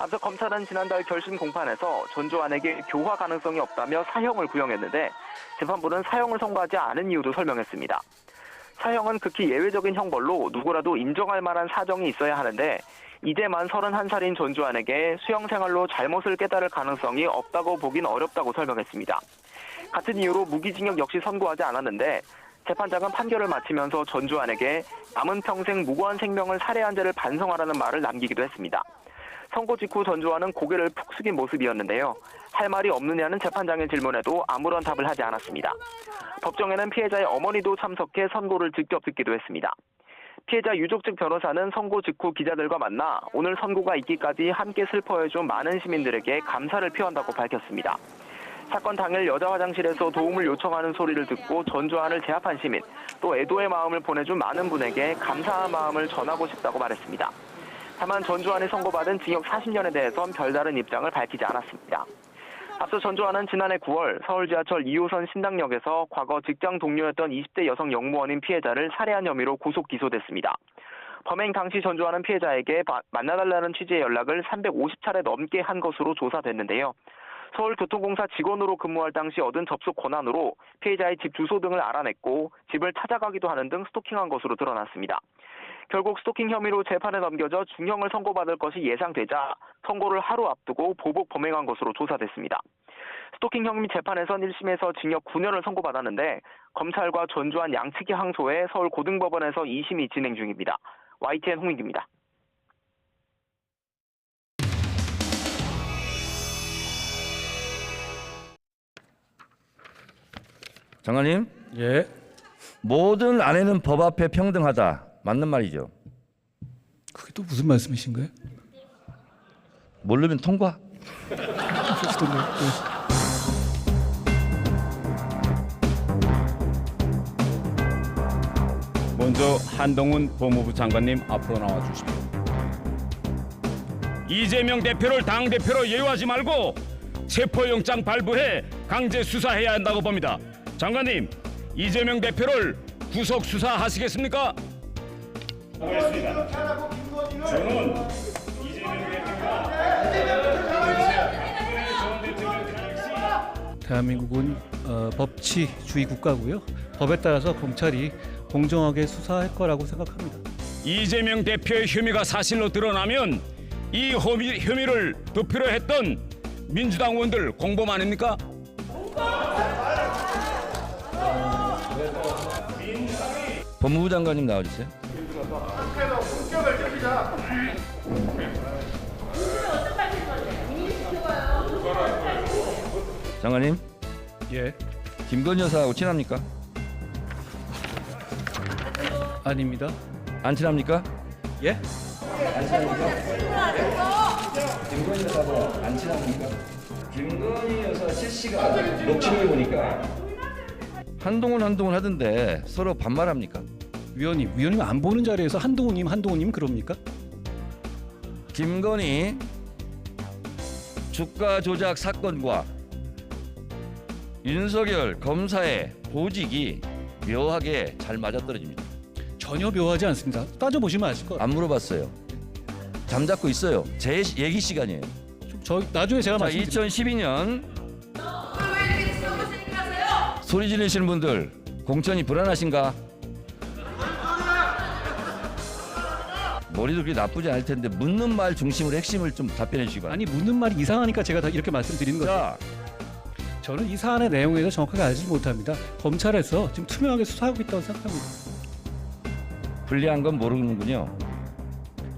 앞서 검찰은 지난달 결심 공판에서 전주환에게 교화 가능성이 없다며 사형을 구형했는데 재판부는 사형을 선고하지 않은 이유도 설명했습니다. 사형은 극히 예외적인 형벌로 누구라도 인정할 만한 사정이 있어야 하는데 이제 만 31살인 전주환에게 수형 생활로 잘못을 깨달을 가능성이 없다고 보긴 어렵다고 설명했습니다. 같은 이유로 무기징역 역시 선고하지 않았는데 재판장은 판결을 마치면서 전주환에게 남은 평생 무고한 생명을 살해한 죄를 반성하라는 말을 남기기도 했습니다. 선고 직후 전주환은 고개를 푹 숙인 모습이었는데요. 할 말이 없느냐는 재판장의 질문에도 아무런 답을 하지 않았습니다. 법정에는 피해자의 어머니도 참석해 선고를 직접 듣기도 했습니다. 피해자 유족 측 변호사는 선고 직후 기자들과 만나 오늘 선고가 있기까지 함께 슬퍼해준 많은 시민들에게 감사를 표한다고 밝혔습니다. 사건 당일 여자 화장실에서 도움을 요청하는 소리를 듣고 전주환을 제압한 시민, 또 애도의 마음을 보내준 많은 분에게 감사한 마음을 전하고 싶다고 말했습니다. 다만 전주환이 선고받은 징역 40년에 대해선 별다른 입장을 밝히지 않았습니다. 앞서 전주환은 지난해 9월 서울 지하철 2호선 신당역에서 과거 직장 동료였던 20대 여성 영무원인 피해자를 살해한 혐의로 구속 기소됐습니다. 범행 당시 전주환은 피해자에게 만나달라는 취지의 연락을 350차례 넘게 한 것으로 조사됐는데요. 서울교통공사 직원으로 근무할 당시 얻은 접속 권한으로 피해자의 집 주소 등을 알아냈고 집을 찾아가기도 하는 등 스토킹한 것으로 드러났습니다. 결국 스토킹 혐의로 재판에 넘겨져 중형을 선고받을 것이 예상되자 선고를 하루 앞두고 보복 범행한 것으로 조사됐습니다. 스토킹 혐의 재판에선 1심에서 징역 9년을 선고받았는데 검찰과 전주환 양측이 항소해 서울고등법원에서 2심이 진행 중입니다. YTN 홍민기입니다. 장관님, 예. 모든 아내는 법 앞에 평등하다. 맞는 말이죠. 그게 또 무슨 말씀이신가요? 모르면 통과. 먼저 한동훈 법무부 장관님 앞으로 나와 주십시오. 이재명 대표를 당대표로 예우하지 말고 체포영장 발부해 강제 수사해야 한다고 봅니다. 장관님, 이재명 대표를 구속 수사하시겠습니까? 하겠습니다. 저는 이재명 대표가 대한민국은 법치주의 국가고요. 법에 따라서 검찰이 공정하게 수사할 거라고 생각합니다. 이재명 대표의 혐의가 사실로 드러나면 이 혐의를 덮으려 했던 민주당 의원들 공범 아닙니까? 법무부 장관님 나와주세요. 장관님. 예. 김건희 여사하고 친합니까? 아닙니다. 안 친합니까? 예? 안 친합니까? 김건희 여사하고 안 친합니까? 김건희 여사 실시가 녹취록을 보니까 한동훈 하던데 서로 반말합니까? 위원님 안 보는 자리에서 한동훈님 그럽니까? 김건희 주가 조작 사건과 윤석열 검사의 보직이 묘하게 잘 맞아떨어집니다. 전혀 묘하지 않습니다. 따져보시면 아실 것 같아요. 안 물어봤어요. 잠잡고 있어요. 제 얘기 시간이에요. 저 나중에 제가 자, 말씀드릴게요. 2012년 소리 지르시는 분들 공천이 불안하신가? 머리도 그렇게 나쁘지 않을 텐데 묻는 말 중심으로 핵심을 좀 답변해 주시고. 아니 묻는 말이 이상하니까 제가 다 이렇게 말씀드리는 거죠. 저는 이 사안의 내용에 대해서 정확하게 알지 못합니다. 검찰에서 지금 투명하게 수사하고 있다고 생각합니다. 불리한 건 모르는군요.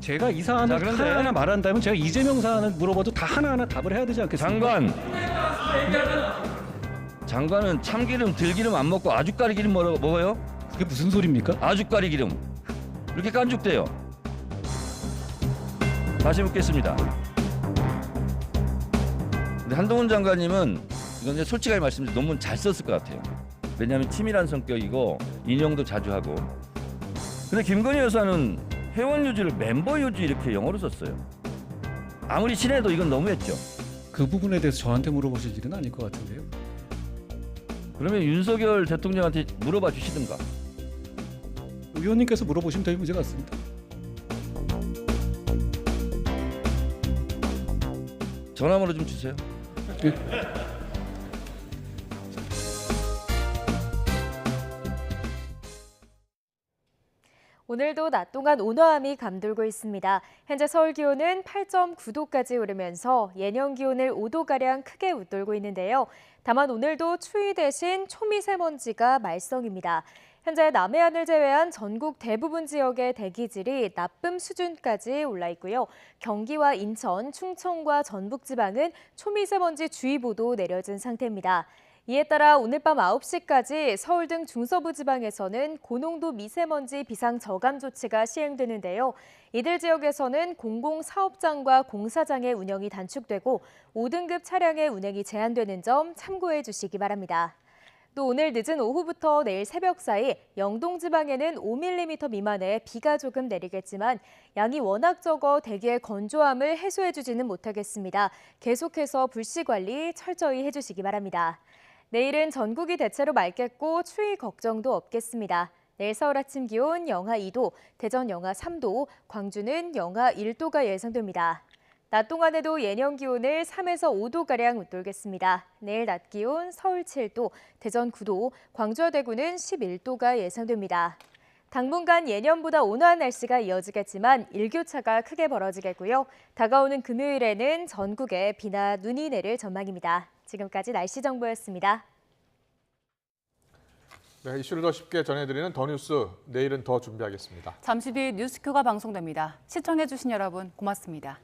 제가 이 사안을 하나하나 말한다면 제가 이재명 사안을 물어봐도 다 하나하나 답을 해야 되지 않겠습니까? 장관은 참기름, 들기름 안 먹고 아주까리 기름 먹어요? 그게 무슨 소리입니까? 아주까리 기름. 이렇게 깐죽대요. 다시 묻겠습니다. 근데 한동훈 장관님은 이건 이제 솔직하게 말씀드리면 논문 잘 썼을 것 같아요. 왜냐하면 치밀한 성격이고 인용도 자주 하고. 근데 김건희 여사는 회원 유지를 멤버 유지 이렇게 영어로 썼어요. 아무리 친해도 이건 너무했죠. 그 부분에 대해서 저한테 물어보실 일은 아닐 것 같은데요. 그러면 윤석열 대통령한테 물어봐 주시든가. 의원님께서 물어보시면 될 문제 같습니다. 전화번호 좀 주세요. 네. 오늘도 낮 동안 온화함이 감돌고 있습니다. 현재 서울 기온은 8.9도까지 오르면서 예년 기온을 5도가량 크게 웃돌고 있는데요. 다만 오늘도 추위 대신 초미세먼지가 말썽입니다. 현재 남해안을 제외한 전국 대부분 지역의 대기질이 나쁨 수준까지 올라 있고요. 경기와 인천, 충청과 전북지방은 초미세먼지 주의보도 내려진 상태입니다. 이에 따라 오늘 밤 9시까지 서울 등 중서부 지방에서는 고농도 미세먼지 비상 저감 조치가 시행되는데요. 이들 지역에서는 공공사업장과 공사장의 운영이 단축되고 5등급 차량의 운행이 제한되는 점 참고해 주시기 바랍니다. 또 오늘 늦은 오후부터 내일 새벽 사이 영동 지방에는 5mm 미만의 비가 조금 내리겠지만 양이 워낙 적어 대기의 건조함을 해소해주지는 못하겠습니다. 계속해서 불씨 관리 철저히 해주시기 바랍니다. 내일은 전국이 대체로 맑겠고 추위 걱정도 없겠습니다. 내일 서울 아침 기온 영하 2도, 대전 영하 3도, 광주는 영하 1도가 예상됩니다. 낮 동안에도 예년 기온을 3에서 5도가량 웃돌겠습니다. 내일 낮 기온 서울 7도, 대전 9도, 광주와 대구는 11도가 예상됩니다. 당분간 예년보다 온화한 날씨가 이어지겠지만 일교차가 크게 벌어지겠고요. 다가오는 금요일에는 전국에 비나 눈이 내릴 전망입니다. 지금까지 날씨 정보였습니다. 네, 이슈를 더 쉽게 전해드리는 더 뉴스, 내일은 더 준비하겠습니다. 잠시 뒤 뉴스큐가 방송됩니다. 시청해주신 여러분 고맙습니다.